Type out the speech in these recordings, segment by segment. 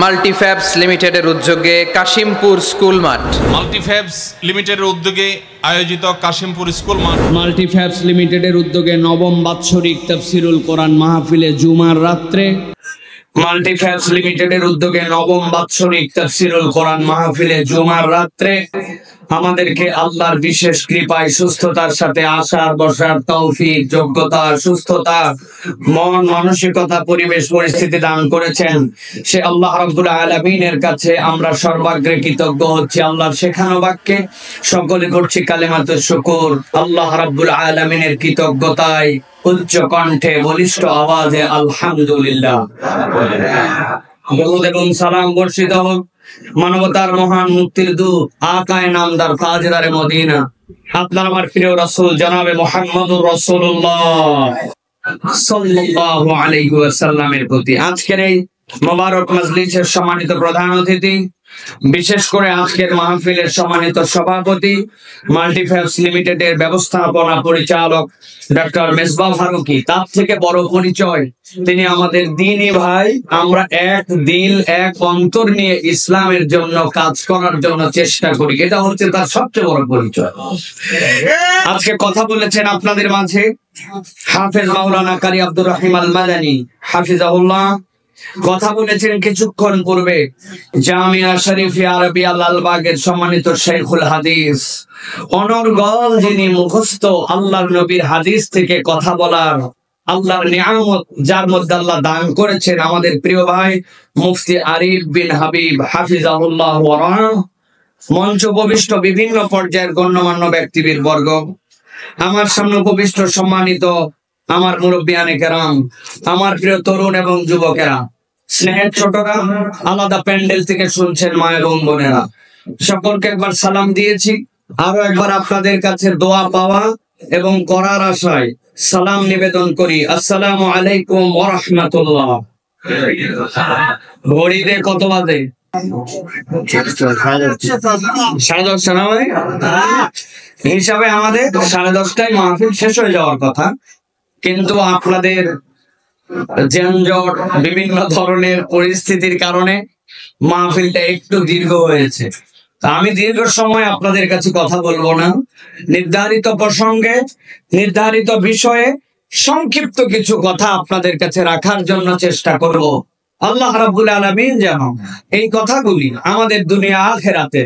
মাল্টিফ্যাবস লিমিটেডের উদ্যোগে কাশিমপুর স্কুল মাঠ। মাল্টিফ্যাবস লিমিটেডের উদ্যোগে আয়োজিত কাশিমপুর স্কুল মাঠ। মাল্টিফ্যাবস লিমিটেডের উদ্যোগে নবম বাৎসরিক তাফসিরুল কোরআন মাহফিলে জুমার রাত্রে। মাল্টিফ্যাবস লিমিটেডের উদ্যোগে নবম বাৎসরিক তাফসিরুল কোরআন মাহফিলে জুমার রাত্রে আমাদেরকে আল্লাহর বিশেষ কৃপায় সুস্থতার সাথে আসার বসার তৌফিক, যোগ্যতা, সুস্থতা, মন মানসিকতা, পরিবেশ পরিস্থিতি দান করেছেন। সে আল্লাহ রাব্বুল আলামিনের কাছে আমরা সর্বাগ্রে কৃতজ্ঞ হচ্ছি। আল্লাহর শেখানো বাক্যে সকলে করছি কালেমাতুশ শুকর। আল্লাহ রাব্বুল আলামিনের কৃতজ্ঞতায় উচ্চ কণ্ঠে বলিষ্ঠ আওয়াজে আলহামদুলিল্লাহ দরুদ এবং সালাম বর্ষিত হোক মানবতার মহান মুক্তির দূত আকায়ে নামদার তাজদারে মদিনা আপনার আমার প্রিয় রাসূল জনাবে মুহাম্মদুর রাসূলুল্লাহ সাল্লাল্লাহু আলাইহি ওয়াসাল্লামের প্রতি। আজকের এই মোবারক মাজলিসের সম্মানিত প্রধান অতিথি, বিশেষ করে আজকের মাহফিলের সম্মানিত সভাপতি, মাল্টিফ্যাবস লিমিটেডের ব্যবস্থাপনা পরিচালক ডক্টর মেজবাহ ফারুকী, তার থেকে বড় পরিচয় তিনি আমাদের দ্বীনি ভাই। আমরা এক দিল এক অন্তর নিয়ে ইসলামের জন্য কাজ করার জন্য চেষ্টা করি, এটা হচ্ছে তার সবচেয়ে বড় পরিচয়। আজকে কথা বলেছেন আপনাদের মাঝে হাফেজ মাওলানা কারি আব্দুর রহিম আল মাদানী হাফিজাহুল্লাহ। কথা বলেছেন কিছুক্ষণ পূর্বে জামিয়া শরীফিয়া আরবিয়া লালবাগের সম্মানিত শেখুল হাদিস, অনর্গল যিনি মুখস্থ আল্লাহর নবীর হাদিস থেকে কথা বলার আল্লাহর নিয়ামত যার মধ্যে আল্লাহ দান করেছেন, আমাদের প্রিয় ভাই মুফতি আরিফ বিন হাবিব হাফিজাহুল্লাহ ওয়া রাহ। মঞ্চ উপবিষ্ট বিভিন্ন পর্যায়ের গণ্যমান্য ব্যক্তিবর্গ, আমার সামনে উপবিষ্ট সম্মানিত আমার মুরব্বিয়ানে কেরাম, আমার প্রিয় তরুণ এবং যুবকেরা, স্নেহের ছোটরা, আলাদা প্যান্ডেল থেকে শুনছেন মা এবং বোনেরা, সকলকে একবার সালাম দিয়েছি। আরো একবার আপনাদের কাছে দোয়া পাওয়া এবং করার আশায় সালাম নিবেদন করি। আসসালামু আলাইকুম ওয়া রাহমাতুল্লাহ। ঘড়িতে কত বাজে? 10:30 না ভাই? হিসাবে আমাদের 10:30টায় মাহফিল শেষ হয়ে যাওয়ার কথা, কিন্তু আপনাদের যানজট, বিভিন্ন ধরনের পরিস্থিতির কারণে মাহফিলটা একটু দীর্ঘ হয়েছে। আমি দীর্ঘ সময় আপনাদের কাছে কথা বলবো না, নির্ধারিত প্রসঙ্গে নির্ধারিত বিষয়ে সংক্ষিপ্ত কিছু কথা আপনাদের কাছে রাখার জন্য চেষ্টা করব। আল্লাহ রাব্বুল আলামিন যেন এই কথাগুলি আমাদের দুনিয়া আখিরাতে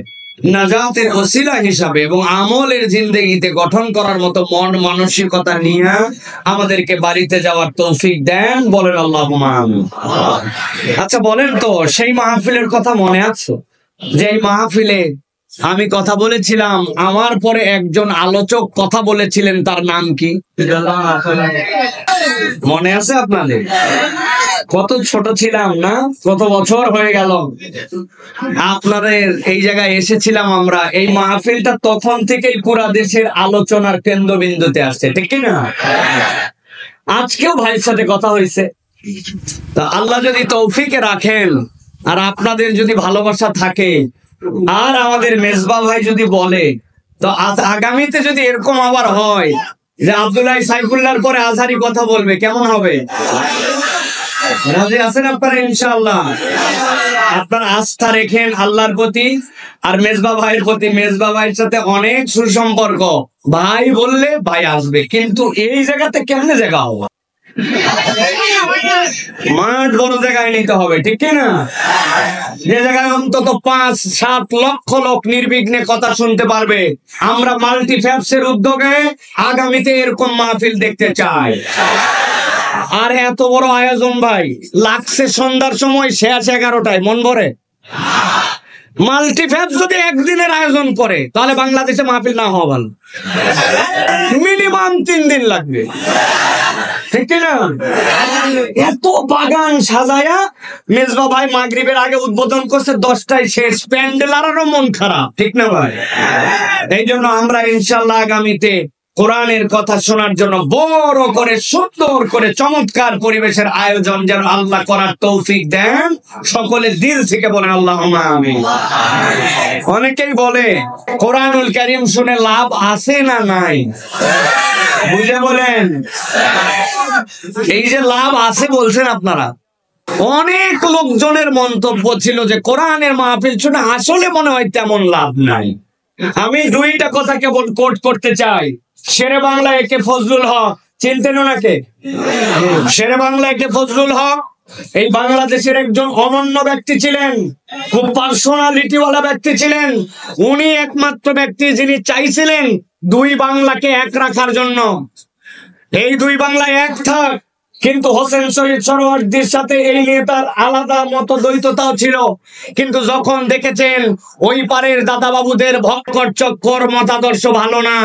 নাজাতের ওসিলা হিসাবে এবং আমলের জিন্দেগিতে গঠন করার মতো মন মানসিকতা নিয়ে আমাদেরকে বাড়িতে যাওয়ার তৌফিক দেন, বলেন আল্লাহুম্মা আমিন। আচ্ছা বলেন তো, সেই মাহফিলের কথা মনে আছে? যে মাহফিলে আমি কথা বলেছিলাম, আমার পরে একজন আলোচক কথা বলেছিলেন, তার নাম কি মনে আছে আপনাদের? কত ছোট ছিলাম না, কত বছর হয়ে গেল আপনাদের এই জায়গায় এসেছিলাম আমরা। এই মাহফিলটা তখন থেকেই পুরা দেশের আলোচনার কেন্দ্রবিন্দুতে আসছে, ঠিক না? আজকেও ভাইয়ের সাথে কথা হয়েছে। তা আল্লাহ যদি তৌফিকে রাখেন আর আপনাদের যদি ভালোবাসা থাকে আর আমাদের মেজবা ভাই যদি বলে, তো আগামীতে যদি এরকম আবার হয় যে আব্দুল্লাহ সাইফুল্লাহর পরে আজহারি কথা বলবে, কেমন হবে? রাজি আছেন আপনারা? ইনশাআল্লাহ আপনারা আস্থা রেখেন আল্লাহর প্রতি আর মেজবা ভাইয়ের প্রতি। মেজবা ভাইয়ের সাথে অনেক সুসম্পর্ক, ভাই বললে ভাই আসবে, কিন্তু এই জায়গাতে কেমনে জায়গা হবে? মাঠ বড় জায়গায় নিতে হবে, ঠিক না? যে জায়গায় অন্তত 5-7 লক্ষ লোক নির্বিঘ্নে কথা শুনতে পারবে। আমরা মাল্টিফ্যাবসের উদ্যোগে আগামীতে এরকম মাহফিল দেখতে চাই। আর এত বড় আয়োজন ভাই লাগছে সন্ধ্যার সময়, শেষ 11টায়, মন ভরে। মাল্টিফ্যাবস যদি একদিনের আয়োজন করে তাহলে বাংলাদেশে মাহফিল না হওয়া ভালো, মিনিমাম 3 দিন লাগবে, ঠিক না? এত বাগান সাজায়া মেজবা ভাই মাগরিবের আগে উদ্বোধন করছে, 10টায় শেষ, প্যান্ডেল আরো মন খারাপ, ঠিক না ভাই? এই জন্য আমরা ইনশাআল্লাহ আগামীতে কোরআনের কথা শোনার জন্য বড় করে সুন্দর করে চমৎকার পরিবেশের আয়োজন যেন আল্লাহ করার তৌফিক দেন, সকলে দিল থেকে বলেন আল্লাহুম্মা আমিন। অনেকেই বলে কোরআনুল কারীম শুনে লাভ আছে না নাই? বুঝে বলেন। এই যে লাভ আছে বলছেন আপনারা, অনেক লোকজনের মন্তব্য ছিল যে কোরআনের মাহফিল শুনে আসলে মনে হয় তেমন লাভ নাই। আমি দুইটা কথা কেবল কোট করতে চাই। শেরে বাংলা একে ফজলুল হক, চিনতেন ওনাকে? শেরে বাংলা একে ফজলুল হক এই বাংলাদেশের একজন অনন্য ব্যক্তি ছিলেন, খুব পার্সোনালিটিওয়ালা ব্যক্তি ছিলেন। উনি একমাত্র ব্যক্তি যিনি চাইছিলেন দুই বাংলাকে এক রাখার জন্য। এই দুই বাংলা এক থাক, কিন্তু হোসেন শহীদ সোহরাওয়ার্দীর সাথে এই নেতার আলাদা মতদ্বৈততাও ছিল। কিন্তু যখন দেখেছেন ওই পারের দাদাবাবুদের ভক্কর চক্কর মতাদর্শ ভালো না,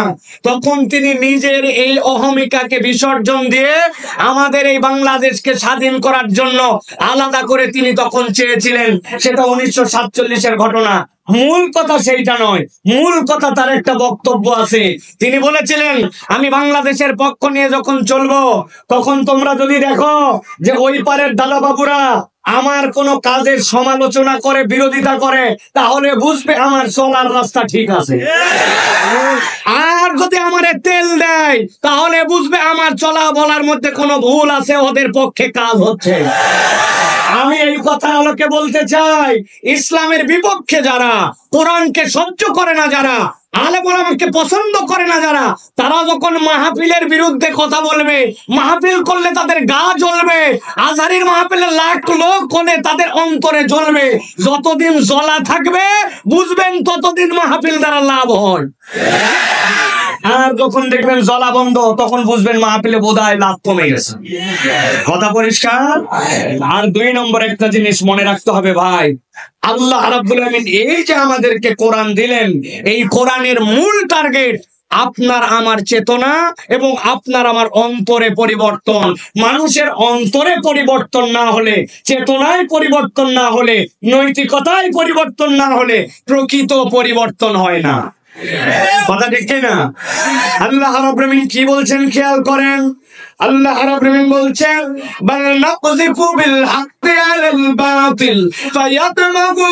তখন তিনি নিজের এই অহমিকাকে বিসর্জন দিয়ে আমাদের এই বাংলাদেশকে স্বাধীন করার জন্য আলাদা করে তিনি তখন চেয়েছিলেন। সেটা 1947-এর ঘটনা। মূল কথা সেইটা নয়, মূল কথা তার একটা বক্তব্য আছে। তিনি বলেছিলেন, আমি বাংলাদেশের পক্ষ নিয়ে যখন চলবো, তখন তোমরা যদি দেখো যে ওই পারের দাদা বাবুরা আমার কোন কাজের সমালোচনা করে, বিরোধিতা করে, তাহলে বুঝবে আমার চলার রাস্তা ঠিক আছে। আর যদি আমারে তেল দেয়, তাহলে বুঝবে আমার চলা বলার মধ্যে কোনো ভুল আছে, ওদের পক্ষে কাজ হচ্ছে। আমি এই কথা আলোকে বলতে চাই, ইসলামের বিপক্ষে যারা, কোরআনকে সহ্য করে না যারা, আলেম ওলামাকে পছন্দ করে না যারা, তারা যখন মাহফিলের বিরুদ্ধে কথা বলবে, মাহফিল করলে তাদের গা জ্বলবে। আজহারির মাহফিলে লাখ লোক হলে তাদের অন্তরে জ্বলবে। যতদিন জ্বলা থাকবে বুঝবেন ততদিন মাহফিল দ্বারা লাভ হয়। আর যখন দেখবেন জ্বলা বন্ধ, তখন বুঝবেন মাহফিলে বোধহয় লাভ কমে গেছে। কথা পরিষ্কার? আর দুই নম্বর একটা জিনিস মনে রাখতে হবে ভাই, আল্লাহ রাব্বুল আমিন এই যে আমাদেরকে কোরআন দিলেন, এই কোরআনের মূল টার্গেট আপনার আমার চেতনা এবং আপনার আমার অন্তরে পরিবর্তন। মানুষের অন্তরে পরিবর্তন না হলে, চেতনায় পরিবর্তন না হলে, নৈতিকতায় পরিবর্তন না হলে প্রকৃত পরিবর্তন হয় না। কথা ঠিক না? আল্লাহ রাব্বুল আমিন কি বলছেন খেয়াল করেন। আল্লাহ রাব্বুল আমিন বলছেন, বাল নাকযিফু বিল হাক্কি আলাল বাতিল ফায়াতমাগু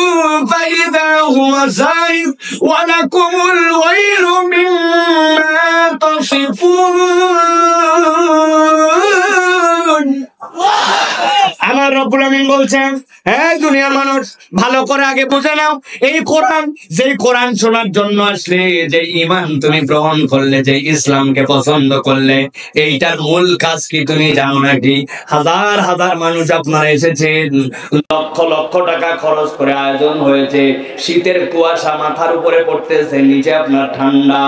ফাইদা হুয়া যাহিক ওয়া লাকুমুল ওয়াইলু মিম্মা তাসিফুন। আমার রব্বুল আমিন বলছেন, এই দুনিয়ার মানুষ ভালো করে আগে বুঝে নাও, এই কোরআন, যেই কোরআন শোনার জন্য আসলে, যে ঈমান তুমি গ্রহণ করলে, যে ইসলামকে পছন্দ করলে, এইটার মূল কাজ কি তুমি জানো নাকি? হাজার হাজার মানুষ আপনারা এসেছেন, লক্ষ লক্ষ টাকা খরচ করে আয়োজন হয়েছে, শীতের কুয়াশা মাথার উপরে পড়তেছে, নিচে আপনার ঠান্ডা,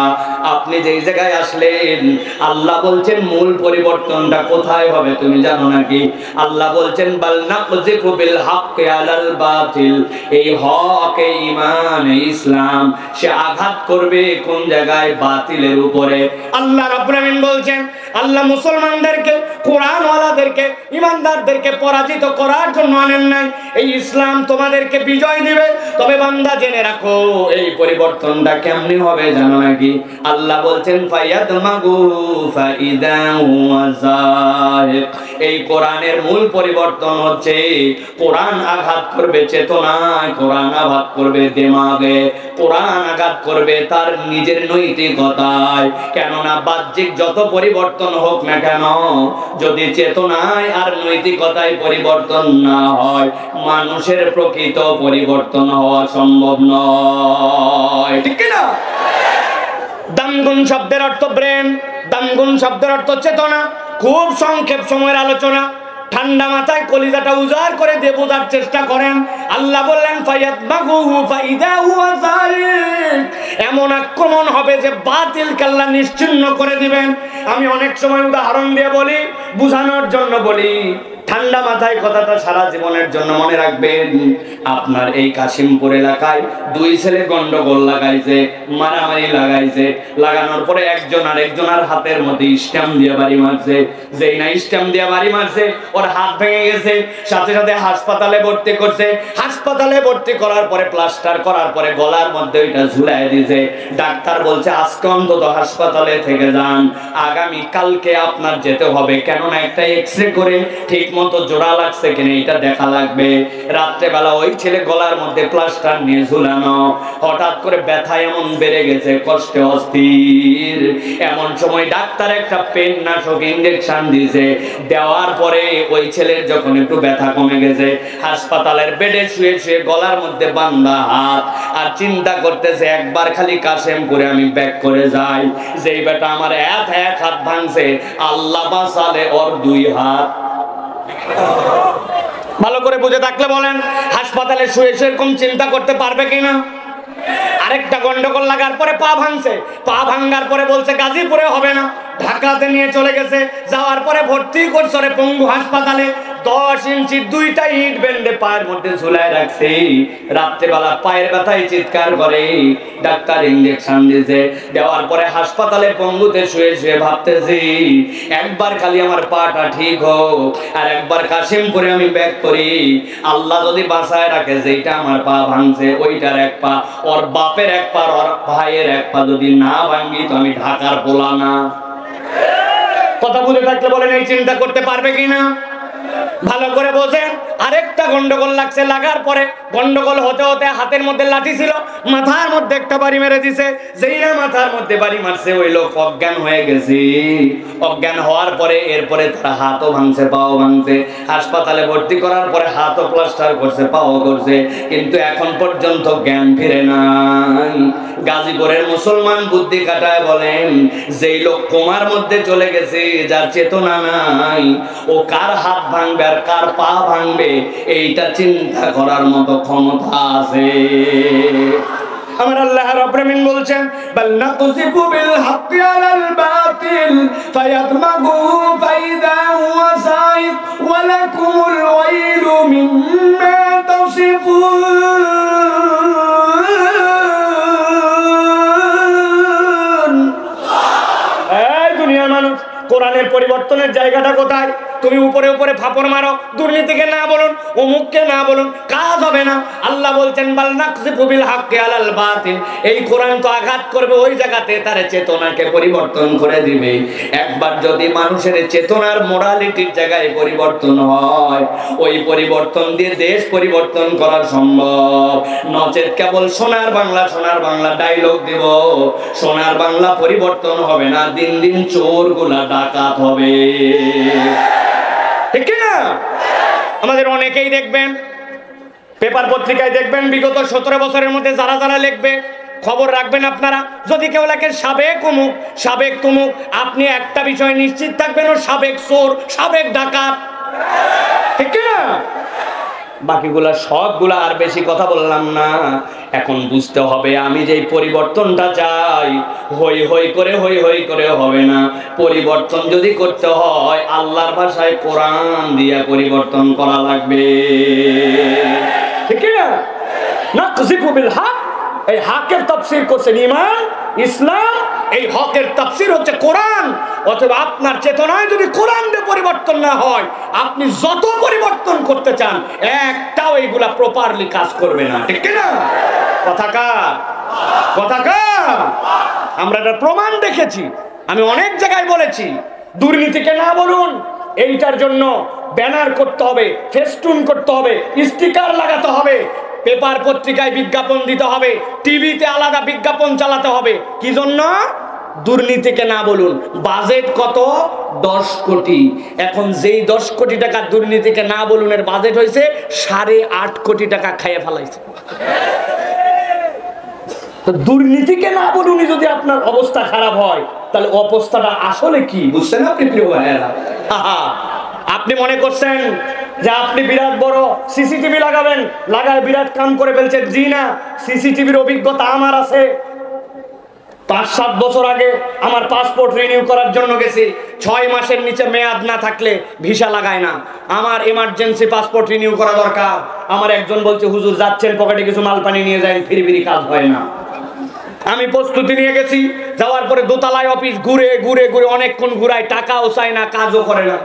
আপনি যেই জায়গায় আসলেন, আল্লাহ বলছেন মূল পরিবর্তনটা কোথায় হবে তুমি জানো নাকি? আল্লাহ বলছেন, বাল নাকযিফু বিল হাক্কি আলাল বাতিল, এই হক, এই ঈমান, এই ইসলাম, সে আঘাত করবে কোন জায়গায়? বাতিলের উপরে। আল্লাহ রাব্বুল আমিন বলছেন, আল্লাহ মুসলমানদেরকে, কোরআন ওয়ালাদেরকে, ঈমানদারদেরকে পরাজিত করার জন্য আনেন নাই, এই ইসলাম তোমাদেরকে বিজয় দিবে। তবে বান্দা জেনে রাখো, এই পরিবর্তনটা কেমনে হবে জানো নাকি? আল্লাহ বলছেন, ফায়াতমাগু ফাইদা হুয়া যাহিক, এই কোরআনের মূল পরিবর্তন হচ্ছে কোরআন আঘাত করবে চেতনায়, কোরআন আঘাত করবে দিমাগে, কোরআন আঘাত করবে তার নিজের নৈতিকতায়। কেননা বাহ্যিক যত পরিবর্তন হোক না কেন, যদি চেতনায় আর নৈতিকতায় পরিবর্তন না হয়, মানুষের প্রকৃত পরিবর্তন হওয়া সম্ভব নয়। ঠিক না? দামগুন শব্দের অর্থ ব্রেন, দামগুন শব্দের অর্থ চেতনা। খুব সংক্ষেপ সময়ের আলোচনা, ঠান্ডা মাথায় কলিজাটা উজাড় করে দিয়ে বোঝার চেষ্টা করেন। আল্লাহ বললেন, ফায়াতমাগুহু ফাইদা হুয়া যাহিক, এমন আক্রমণ হবে যে বাতিলকে আল্লাহ নিশ্চিহ্ন করে দিবেন। আমি অনেক সময় উদাহরণ দিয়ে বলি, বুঝানোর জন্য বলি। ঠান্ডা মাথায় কথাটা সারা জীবনের জন্য মনে রাখবেন। আপনার এই কাশিমপুর এলাকায় দুই ছেলে গন্ডগোল লাগাইছে, মারামারি লাগাইছে, লাগানোর পরে একজন আরেকজনের হাতের মধ্যে স্ট্যাম্প দিয়ে বাড়ি মারছে। যেই না স্ট্যাম্প দিয়ে বাড়ি মারছে, ওর হাত ভেঙে গেছে, সাথে সাথে হাসপাতালে ভর্তি করছে। হাসপাতালে ভর্তি করার পরে প্লাস্টার করার পরে গলার মধ্যে ওইটা ঝুলাই দিয়েছে। ডাক্তার বলছে, আজকে অন্তত হাসপাতালে থেকে যান, আগামী কালকে আপনার যেতে হবে, কেননা একটা এক্সরে করে ঠিক মতো জোড়া লাগছে কিনা এটা দেখা লাগবে। রাত্রেবেলা ওই ছেলে গলার মধ্যে প্লাস্টার নিয়ে ঝুলানো, হঠাৎ করে ব্যথা এমন বেড়ে গেছে, কষ্টে অস্থির। এমন সময় ডাক্তার একটা পেন নাশক ইঞ্জেকশন দিয়েছে, দেওয়ার পরে ওই ছেলের যখন একটু ব্যথা কমে গেছে, হাসপাতালের বেডে শুয়ে শুয়ে গলার মধ্যে বান্ধা হাত, আর চিন্তা করতেছে একবার খালি কাশেমপুরে আমি ব্যাক করে যাই, যেই বেটা আমার এক হাত ভাঙছে, আল্লাহ বাঁচালে ওর 2 হাত। ভালো করে বুঝে থাকলে বলেন, হাসপাতালে শুয়ে শুয়ে এরকম চিন্তা করতে পারবে কিনা? আরেকটা গন্ডগোল লাগার পরে পা ভাঙছে, পা ভাঙার পরে বলছে গাজীপুরে হবে না, ঢাকাতে নিয়ে চলে গেছে। যাওয়ার পরে ভর্তি করছে রে পঙ্গু হাসপাতালে, 10 ইঞ্চি 2টা ইট বেঁধে পায়ের মধ্যে ঝুলায় রাখছে। রাত্রেবেলা পায়ের ব্যথায় চিৎকার করে, ডাক্তার ইঞ্জেকশন দিয়েছে, দেওয়ার পরে হাসপাতালে পঙ্গুতে শুয়ে শুয়ে ভাবতেছি একবার খালি আমার পাটা ঠিক হোক, আর একবার কাশিমপুরে আমি ব্যাক করি, আল্লাহ যদি বাঁচায় রাখে যেটা আমার পা ভাঙছে ওইটার এক পা, ওর বাপের এক পা, ওর ভাইয়ের এক পা যদি না ভাঙি তো আমি ঢাকার পোলা না। কথা বুঝে থাকলে বলেন এই চিন্তা করতে পারবে কিনা? ভালো করে বোঝেন। আরেকটা গন্ডগোল লাগছে, লাগার পরে গন্ডগোল হতে হতে হাতের মধ্যে লাঠি ছিল, মাথার মধ্যে একটা বাড়ি মেরে দিছে। যেই না মাথার মধ্যে বাড়ি মারছে ওই লোক অজ্ঞান হয়ে গেছে। অজ্ঞান হওয়ার পরে এরপরে তার হাতও ভাঙছে, পাও ভাঙছে। হাসপাতালে ভর্তি করার পরে হাতও প্লাস্টার করছে, পাও করছে, কিন্তু এখন পর্যন্ত জ্ঞান ফিরে নাই। গাজীপুরের মুসলমান বুদ্ধি কাটায় বলেন, যেই লোক কোমার মধ্যে চলে গেছে, যার চেতনা নাই, ও কার হাত ভাঙবে আর কার পা ভাঙবে এইটা চিন্তা করার মতো ক্ষমতা আছে। আমার আল্লাহ রাব্বুল আলামিন বলছেন, বাল নাকযিবু বিল হাক্কি আলাল বাতিল ফায়াদমাগু ফাইদা হুয়া সাইক ওয়া লাকুমুল ওয়াইলু মিম্মা তাসিফুন। এই দুনিয়ার মানুষ, কোরআনের পরিবর্তনের জায়গাটা কোথায়? তুমি উপরে উপরে ফাপড় মারো, দুর্নীতিকে না বলুন, অমুককে না বলুন, কাজ হবে না। আল্লাহ বলছেন বাল নাকযিবু বিল হাক্কি আলাল বাতিল, এই কোরআন তো আঘাত করবে ওই জায়গাতে, তার চেতনাকে পরিবর্তন করে দিবে। একবার যদি মানুষের চেতনার মোরালিটির জায়গায় পরিবর্তন হয়, ওই পরিবর্তন দিয়ে দেশ পরিবর্তন করা সম্ভব। নচেত কেবল সোনার বাংলা ডায়লগ দিব, সোনার বাংলা পরিবর্তন হবে না, দিন দিন চোরগুলা ডাকাত হবে। ঠিক না? আমাদের অনেকেই দেখবেন পেপার পত্রিকায় দেখবেন বিগত 17 বছরের মধ্যে যারা যারা লিখবে, খবর রাখবেন আপনারা, যদি কেউ লেখে সাবেক অমুক সাবেক তমুক, আপনি একটা বিষয় নিশ্চিত থাকবেন, ও সাবেক চোর, সাবেক ডাকাত। ঠিক না? বাকিগুলা সবগুলা আর বেশি কথা বললাম না। এখন বুঝতে হবে আমি যেই পরিবর্তনটা চাই, হই হই করে হবে না। পরিবর্তন যদি করতে হয় আল্লাহর ভাষায় কোরআন দিয়া পরিবর্তন করা লাগবে। ঠিক না? নাকযিবু বিল হক, এই হকের তাফসীর করছেন ঈমান, ইসলাম, এই হকের তাফসীর হচ্ছে কোরআন। অথবা আপনার চেতনায় যদি কোরআন দিয়ে পরিবর্তন না হয়, আপনি যত পরিবর্তন করতে চান একটাও এইগুলা প্রপারলি কাজ করবে না। ঠিক না? কথা কার? আমরা এটা প্রমাণ দেখেছি, আমি অনেক জায়গায় বলেছি। দুর্নীতিকে না বলুন, এইটার জন্য ব্যানার করতে হবে, ফেস্টুন করতে হবে, স্টিকার লাগাতে হবে, পেপার পত্রিকায় বিজ্ঞাপন দিতে হবে, টিভিতে আলাদা বিজ্ঞাপন চালাতে হবে। কি জন্য? দুর্নীতিকে না বলুন। বাজেট কত? 10 কোটি। এখন যেই 10 কোটি টাকা দুর্নীতিকে না বলুন এর বাজেট হয়েছে 8.5 কোটি টাকা খাইয়ে ফেলাইছে। তো দুর্নীতিকে না বলুনই যদি আপনার অবস্থা খারাপ হয়, তাহলে অবস্থাটা আসলে কি বুঝছেন আপনি প্রিয় ভাইয়েরা? আপনি মনে করছেন যে আপনি বিরাট বড় সিসিটিভি লাগাবেন, লাগায় বিরাট কাম করে ফেলছেন। জি না, সিসিটিভির অভিজ্ঞতা আমার আছে। 5-7 বছর আগে আমার পাসপোর্ট রিনিউ করার জন্য গেছি, 6 মাসের নিচে মেয়াদ না থাকলে ভিসা লাগায় না। আমার এমার্জেন্সি পাসপোর্ট রিনিউ করা দরকার। আমার একজন বলছে, হুজুর যাচ্ছেন পকেটে কিছু মাল পানি নিয়ে যান, ফিরি কাজ হয় না। আমি প্রস্তুতি নিয়ে গেছি, যাওয়ার পরে দোতলায় অফিস ঘুরে অনেকক্ষণ ঘুরায়, টাকাও চায় না, কাজও করে না।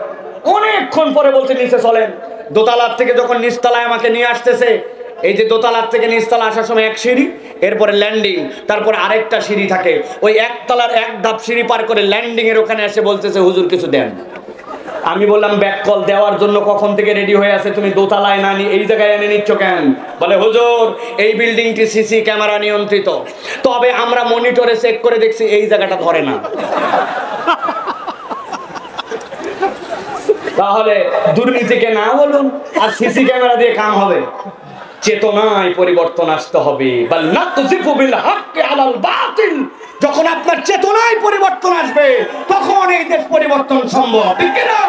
অনেকক্ষণ পরে বলছে নিচে চলেন। দোতলার থেকে যখন নিচতলায় আমাকে নিয়ে আসতেছে, এই যে দোতলার থেকে নিচতলা আসার সময় এক সিঁড়ি, এরপরে ল্যান্ডিং, তারপরে আরেকটা সিঁড়ি থাকে। ওই একতলার এক ধাপ সিঁড়ি পার করে ল্যান্ডিং এর ওখানে এসে বলতেছে, হুজুর কিছু দেন। আমি বললাম ব্যাক কল দেওয়ার জন্য কখন থেকে রেডি হয়ে আছে, তুমি দোতলায় না নিয়ে এই জায়গায় এনে নিচ্ছ কেন? বলে হুজুর এই বিল্ডিংটি সিসি ক্যামেরা নিয়ন্ত্রিত, তবে আমরা মনিটরে চেক করে দেখছি এই জায়গাটা ধরে না। তাহলে দুর্নীতিকে না বলুন, আর সিসি ক্যামেরা দিয়ে কাম হবে? চেতনায় পরিবর্তন আসতে হবে। যখন আপনার চেতনায় পরিবর্তন আসবে তখন এই দেশ পরিবর্তন সম্ভব, ঠিক না?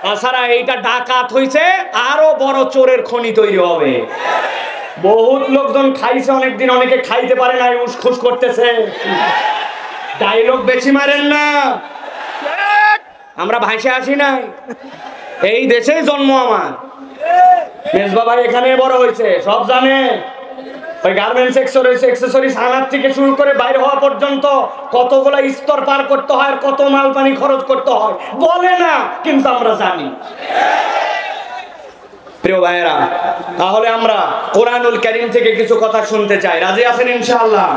তাছাড়া এইটা ডাকাত হইছে, আরো বড় চোরের খনি তৈরি হবে। বহুত লোকজন খাইছে অনেকদিন, অনেকে খাইতে পারে না, উসখুস করতেছে। ডায়লগ বেশি মারেন না, আমরা ভাইসে আসি নাই, এই দেশেই জন্ম আমার। মেজবা ভাই এখানে বড় হয়েছে, সব জানে। ওই গার্মেন্টস এক্সেসরিজ আনার থেকে শুরু করে বাইরে হওয়া পর্যন্ত কতগুলো স্তর পার করতে হয়, আর কত মাল পানি খরচ করতে হয় বলে না, কিন্তু আমরা জানি। প্রিয় ভাইয়েরা, তাহলে আমরা কোরআনুল কারীম থেকে কিছু কথা শুনতে চাই। রাজি আছেন ইনশাআল্লাহ?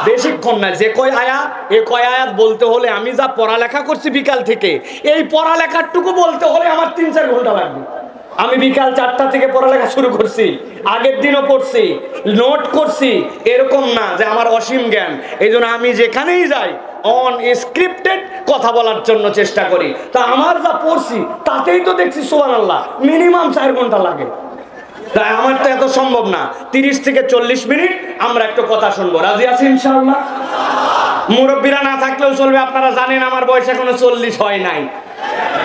বেশিক্ষণ না, যে কয় আয়াত, এই কয় আয়াত বলতে হলে আমি যা পড়ালেখা করছি বিকাল থেকে, এই পড়ালেখারটুকু বলতে হলে আমার 3-4 ঘন্টা লাগবে। আমি বিকাল 4টা থেকে পড়ালেখা শুরু করছি, আগের দিনও পড়ছি, নোট করছি, এরকম না যে আমার অসীম জ্ঞান। এই জন্য আমি যেখানেই যাই অন স্ক্রিপ্টেড কথা বলার জন্য চেষ্টা করি। তা আমার যা পড়ছি তাতেই তো দেখছি সুবহানাল্লাহ মিনিমাম 4 ঘন্টা লাগে। তাই আমার তো এত সম্ভব না, 30 থেকে 40 মিনিট আমরা একটু কথা শুনবো। রাজি আছি ইনশাআল্লাহ? মুরব্বীরা না থাকলেও চলবে, আপনারা জানেন আমার বয়স এখনো 40 হয় নাই।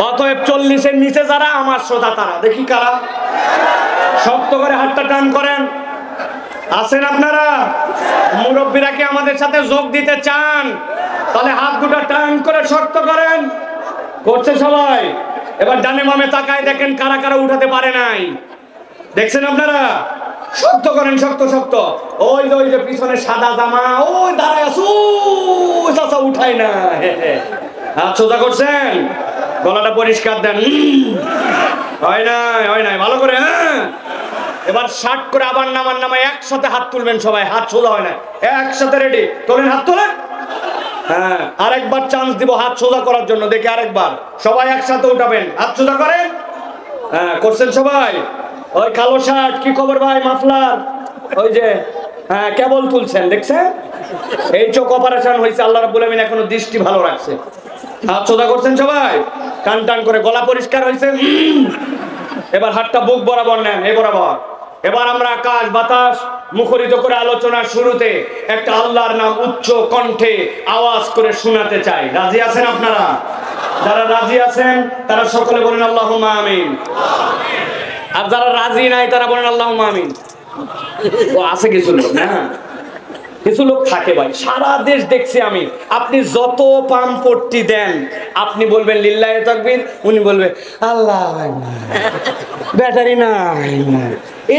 অতএব 40-এর নিচে যারা আমার শ্রোতা তারা, দেখি কারা শক্ত করে হাতটা টান করেন। আছেন আপনারা? মুরব্বীরা কি আমাদের সাথে যোগ দিতে চান? তাহলে হাত দুটো টান করে শক্ত করেন। করছে সবাই? এবার ডানে বামে তাকায় দেখেন কারা কারা উঠাতে পারে নাই। দেখছেন আপনারা? শক্ত করেন, শক্ত শক্ত। ওই যে পিছনে সাদা জামা, ওই দাঁড়ায় আসু চাচা উঠায় না। হাত সোজা করছেন, গলাটা পরিষ্কার দেন। হয় নাই, ভালো করে। হ্যাঁ, এবার শার্ট করে আবার নামায় একসাথে হাত তুলবেন সবাই। হাত সোজা হয় না, একসাথে রেডি। তোলেন, হাত তোলেন। হ্যাঁ, আরেকবার চান্স দিব হাত সোজা করার জন্য, দেখি আরেকবার। সবাই একসাথে উঠাবেন, হাত সোজা করেন। হ্যাঁ, করছেন সবাই? ওই কালো শার্ট, কি খবর ভাই? মাফলার, ওই যে হ্যাঁ কেবল তুলছেন, দেখছেন? এই চোখ অপারেশন হয়েছে, আল্লাহ রাব্বুল আমিন এখনো দৃষ্টি ভালো রাখছে। হাত সোজা করছেন সবাই, টান টান করে। গলা পরিষ্কার হয়েছে। এবার হাতটা বুক বরাবর নেন, এই বরাবর। এবার আমরা আকাশ বাতাস মুখরিত করে আলোচনার শুরুতে একটা আল্লাহর নাম উচ্চ কণ্ঠে আওয়াজ করে শোনাতে চাই। রাজি আছেন আপনারা? যারা রাজি আছেন তারা সকলে বলেন আল্লাহুম্মা আমিন। আর যারা রাজি নাই তারা বলেন আল্লাহুম্মা আমিন। ও আছে কিছু লোক, না কিছু লোক থাকে ভাই, সারা দেশ দেখছি আমি। আপনি যত পাম্পট্টি দেন, আপনি বলবেন লিল্লাহি তাকবীর, উনি বলবে আল্লাহ ব্যাটারি নাই।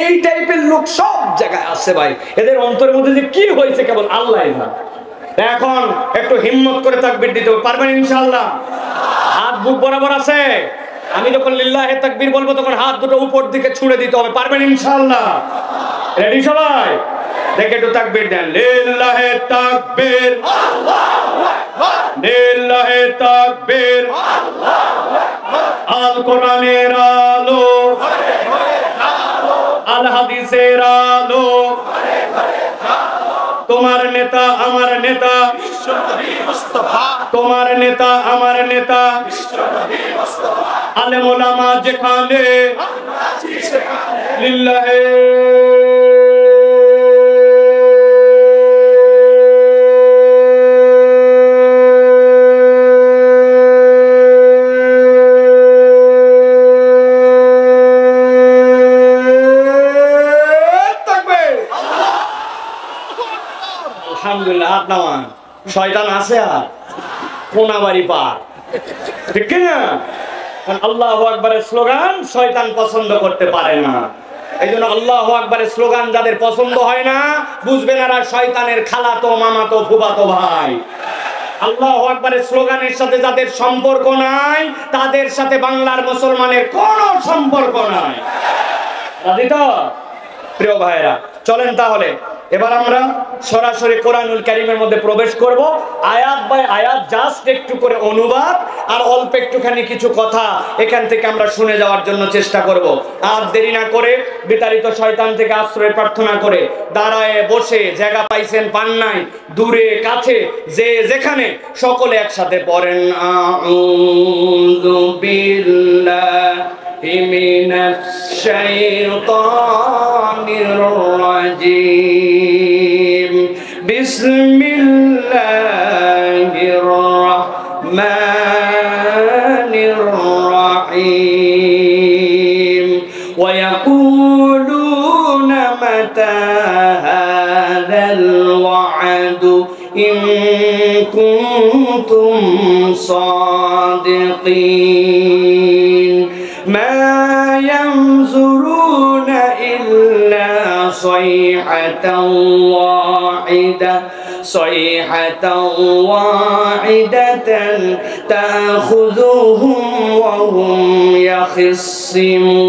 এই টাইপের লোক সব জায়গায় আছে ভাই। এদের অন্তরের মধ্যে যে কি হয়েছে কেবল আল্লাহই জানে। এখন একটু হিম্মত করে তাকবীর দিতে পারবেন ইনশাআল্লাহ? হাত বুক বরাবর আছে। আমি যখন লিল্লাহি তাকবীর বলবো তখন হাত দুটো উপর দিকে ছুঁড়ে দিতে হবে। পারবেন ইনশাআল্লাহ? রেডি সবাই? দেখে একটু তাকবীর দেন। লিল্লাহি তাকবীর, আল্লাহু আকবার, লিল্লাহি তাকবীর, আল্লাহু আকবার। আল কোরআনের আলো, ঘরে ঘরে জ্বালো, আল হাদিসের আলো, ঘরে ঘরে জ্বালো। তোমার নেতা আমার নেতা বিশ্বনবী মুস্তাফা, তোমার নেতা আমার নেতা বিশ্বনবী মুস্তাফা। আলেম ওলামা যেখানে, আমরা আছি সেখানে। লিল্লাহি আলহামদুলিল্লাহ। হাত নামান। শয়তান আছে আর কোনাবাড়ি পার, ঠিক না? আল্লাহু আকবারের স্লোগান শয়তান পছন্দ করতে পারে না। এই জন্য আল্লাহু আকবারের স্লোগান যাদের পছন্দ হয় না, বুঝবেন এরা শয়তানের খালাতো মামাতো ফুফাতো ভাই। আল্লাহু আকবারের স্লোগানের সাথে যাদের সম্পর্ক নাই, তাদের সাথে বাংলার মুসলমানের কোনো সম্পর্ক নাই। রাজি তো প্রিয় ভাইরা? চলেন তাহলে এবার আমরা সরাসরি কোরআনুল কারীমের মধ্যে প্রবেশ করব। আয়াত বাই আয়াত জাস্ট একটু করে অনুবাদ আর অল্প একটুখানি কিছু কথা এখান থেকে আমরা শুনে যাওয়ার জন্য চেষ্টা করব। আর দেরি না করে বিতাড়িত শয়তান থেকে আশ্রয় প্রার্থনা করে দাঁড়ায় বসে জায়গা পাইছেন পান নাই দূরে কাছে যে যেখানে সকলে একসাথে পড়েন আউযু বিল্লাহি মিনাশ শাইতানির রাজিম বিসমিল্লাহির রাহমানির রাহিম ওয়া ইয়াকুলুনা মাতা হাযাল ওয়া'দু ইন কুনতুম সাদিকিন মা ইয়ানজুরুনা ইল্লা সাইহাতান ওয়াহিদাতান তাখুযুহুম ওয়া হুম ইয়াখিসসিমুন।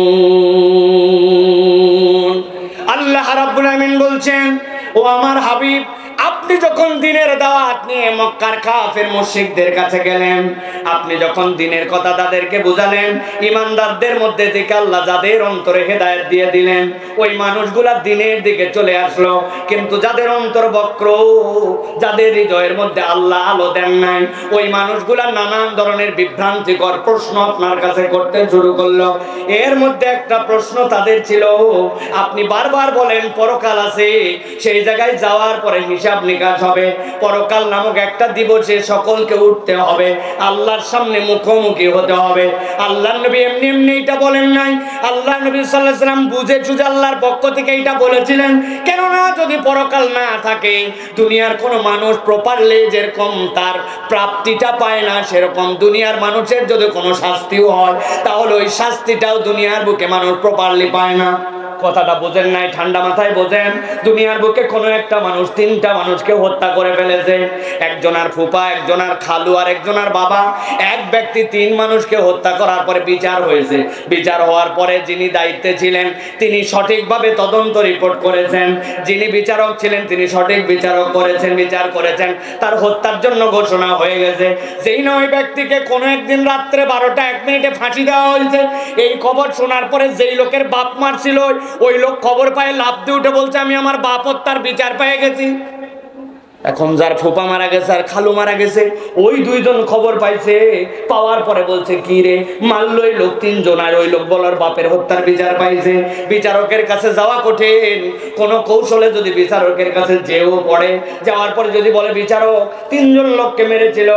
আল্লাহ রাব্বুল আমিন বলছেন, ও আমার হাবিব, আপনি যখন দ্বীনের দাওয়াত নিয়ে মক্কার কাফের মুশরিকদের কাছে গেলেন, আপনি যখন দ্বীনের কথা তাদেরকে বুঝালেন, ঈমানদারদের মধ্যে থেকে আল্লাহ যাদের অন্তরে হেদায়েত দিয়ে দিলেন, ওই মানুষগুলা দ্বীনের দিকে চলে আসলো। কিন্তু যাদের অন্তর বক্র, যাদের হৃদয়ের মধ্যে আল্লাহ আলো দেন নাই, ওই মানুষগুলা নানান ধরনের বিভ্রান্তিকর প্রশ্ন আপনার কাছে করতে শুরু করলো। এর মধ্যে একটা প্রশ্ন তাদের ছিল, আপনি বারবার বলেন পরকাল আছে, সেই জায়গায় যাওয়ার পরে হিসাব নিকাশ হবে, পরকাল নামক একটা দিবসে সকলকে উঠতে হবে, আল্লাহর সামনে মুখোমুখি হতে হবে। আল্লাহর নবী এমনি এমনি এটা বলেন নাই, আল্লাহর নবী সাল্লাল্লাহু আলাইহি ওয়াসাল্লাম বুঝে সুঝে আল্লাহর পক্ষ থেকে এটা বলেছিলেন। কেননা যদি পরকাল না থাকে, দুনিয়ার কোনো মানুষ প্রপারলি যেরকম তার প্রাপ্তিটা পায় না, সেরকম দুনিয়ার মানুষের যদি কোনো শাস্তিও হয়, তাহলে ওই শাস্তিটাও দুনিয়ার বুকে মানুষ প্রপারলি পায় না। কথাটা বোঝেন নাই, ঠান্ডা মাথায় বোঝেন। দুনিয়ার বুকে কোনো একটা মানুষ তিনটা মানুষকে হত্যা করে ফেলেছে, একজনের ফুপা, একজনের খালু আর একজনের বাবা। এক ব্যক্তি তিন মানুষকে হত্যা করার পরে বিচার হয়েছে। বিচার হওয়ার পরে যিনি দায়িত্বে ছিলেন তিনি সঠিকভাবে তদন্ত রিপোর্ট করেছেন, যিনি বিচারক ছিলেন তিনি সঠিক বিচার করেছেন, তার হত্যার জন্য ঘোষণা হয়ে গেছে। যেই না ওই ব্যক্তিকে কোনো একদিন রাত্রে 12টা 1 মিনিটে ফাঁসি দেওয়া হয়েছে, এই খবর শোনার পরে যেই লোকের বাপ মারছিল ওই লোক খবর পায় লাফ দিয়ে উঠে বলছে, আমি আমার বাপ হত্যার বিচার পেয়ে গেছি। এখন যার ফুপা মারা গেছে আর খালু মারা গেছে, ওই দুইজন খবর পাইছে, পাওয়ার পরে বলছে কি রে মারলো এই লোক তিনজন, আর ওই লোক বলার বাপের হত্যার বিচার পাইছে। বিচারকের কাছে যাওয়া কঠিন, কোন কৌশলে যদি বিচারকের কাছে যেও পড়ে, যাওয়ার পরে যদি বলে বিচারক তিনজন লোককে মেরেছিল,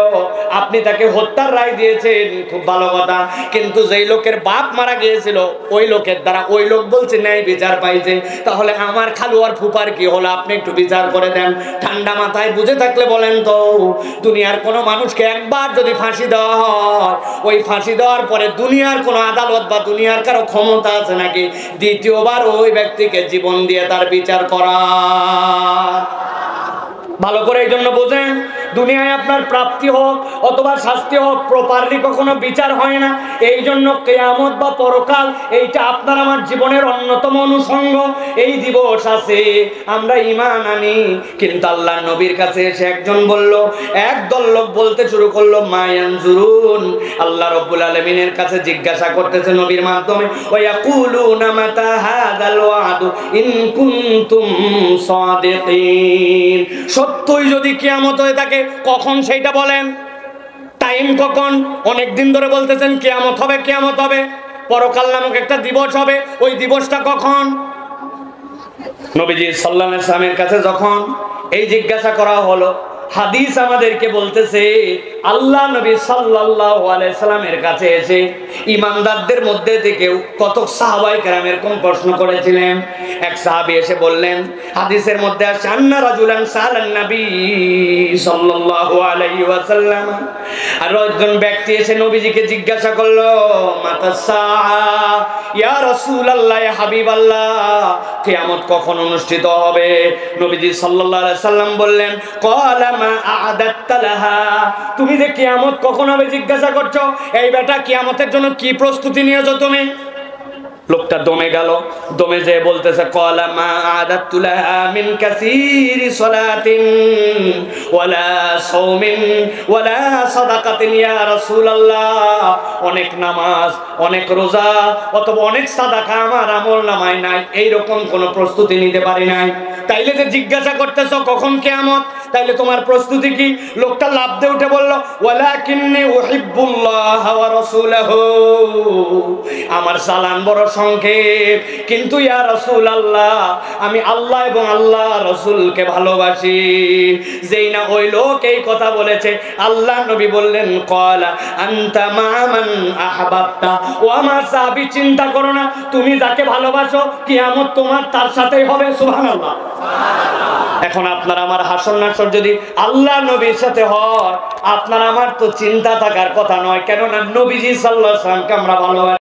আপনি তাকে হত্যার রায় দিয়েছেন, খুব ভালো কথা, কিন্তু যেই লোকের বাপ মারা গিয়েছিল ওই লোকের দ্বারা ওই লোক বলছে ন্যায় বিচার পাইছে, তাহলে আমার খালু আর ফুপার কি হলো, আপনি একটু বিচার করে দেন। ঠান্ডা মাথায় বুঝে থাকলে বলেন তো, দুনিয়ার কোন মানুষকে একবার যদি ফাঁসি দেওয়া হয়, ওই ফাঁসি দেওয়ার পরে দুনিয়ার কোন আদালত বা দুনিয়ার কারো ক্ষমতা আছে নাকি দ্বিতীয়বার ওই ব্যক্তিকে জীবন দিয়ে তার বিচার করা? ভালো করে এই জন্য বোঝেন, দুনিয়ায় আপনার প্রাপ্তি হোক অথবা শাস্তি হোক, প্রপারলি কখনো বিচার হয় না। এই জন্য কিয়ামত বা পরকাল এইটা আপনার আমার জীবনের অন্যতম অনুষঙ্গ। এই দিবস আছে, আমরা ঈমান আনি, কিন্তু আল্লাহর নবীর কাছে এসে একজন বলল, একদল লোক বলতে শুরু করলো মা ইয়ানজুরুন, আল্লাহ রাব্বুল আলামিনের কাছে জিজ্ঞাসা করতেছে নবীর মাধ্যমে, ওয়া ইয়াকুলুনা মাতা হাযাল ওয়াদু ইন কুনতুম সাদিকিন, সত্যই যদি কিয়ামত হয়ে থাকে কখন সেইটা বলেন, টাইম কখন? অনেকদিন ধরে বলতেছেন কিয়ামত হবে, কিয়ামত হবে, পরকাল নামক একটা দিবস হবে, ওই দিবসটা কখন? নবীজি সাল্লাল্লাহু আলাইহি ওয়াসাল্লামের কাছে যখন এই জিজ্ঞাসা করা হলো, হাদিস আমাদেরকে বলতেছে আল্লাহ নবী সাল্লাল্লাহু আলাইহি সাল্লামের কাছে এসে ঈমানদারদের মধ্যে থেকে কত সাহাবায়ে কেরাম এরকম প্রশ্ন করেছিলেন। এক সাহাবী এসে বললেন, হাদিসের মধ্যে আছে আন্না রাজুলান সালান নবী সাল্লাল্লাহু আলাইহি ওয়াসাল্লাম, আর একজন ব্যক্তি এসে নবীজিকে জিজ্ঞাসা করলো মাতা সাআ ইয়া রাসূলুল্লাহ, ইয়া হাবিবাল্লাহ, কিয়ামত কখন অনুষ্ঠিত হবে? নবীজি সাল্লাল্লাহু আলাইহি সাল্লাম বললেন, ক্বালা মা আ'দাত্তা লাহা, তুমি যে কিয়ামত কখন হবে জিজ্ঞাসা করছো, এই বেটা কিয়ামতের জন্য কি প্রস্তুতি নিয়েছো তুমি? লোকটা দমে গেল, দমে যে বলতেছে ক্বালা মা আদাতু লাহা মিন কাসীরি সালাতিন ওয়ালা সাওমিন ওয়ালা সাদাকাতিন ইয়া রাসূলুল্লাহ। অনেক নামাজ, অনেক রোজা অথবা অনেক সাদাকা আমার আমলনামায় নাই, এইরকম কোন প্রস্তুতি নিতে পারি নাই। তাইলে যে জিজ্ঞাসা করতেছ কখন কিয়ামত, তাইলে তোমার প্রস্তুতি কি? লোকটা লাফ দিয়ে উঠে বলল ওয়ালাকিন্নী উহিব্বুল্লাহ ওয়া রাসূলাহু, আমার সালাম বড় সংক্ষেপ, কিন্তু ইয়া রাসূলুল্লাহ আমি আল্লাহ এবং আল্লাহ রাসূলকে ভালোবাসি। যেই না ওই লোক এই কথা বলেছে, আল্লাহ নবী বললেন ক্বালা আনতা মা মান আহবাবতা। ও আমার সাহাবী, চিন্তা করো না, তুমি যাকে ভালোবাসো কিয়ামত তোমার তার সাথেই হবে। সুবহানাল্লাহ। এখন আপনার আমার হাসর নাসর যদি আল্লাহ নবীর সাথে হয়, আপনার আমার তো চিন্তা থাকার কথা নয়, কেননা নবীজি সাল্লাল্লাহু আলাইহি ওয়াসাল্লামকে আমরা ভালোবাসি।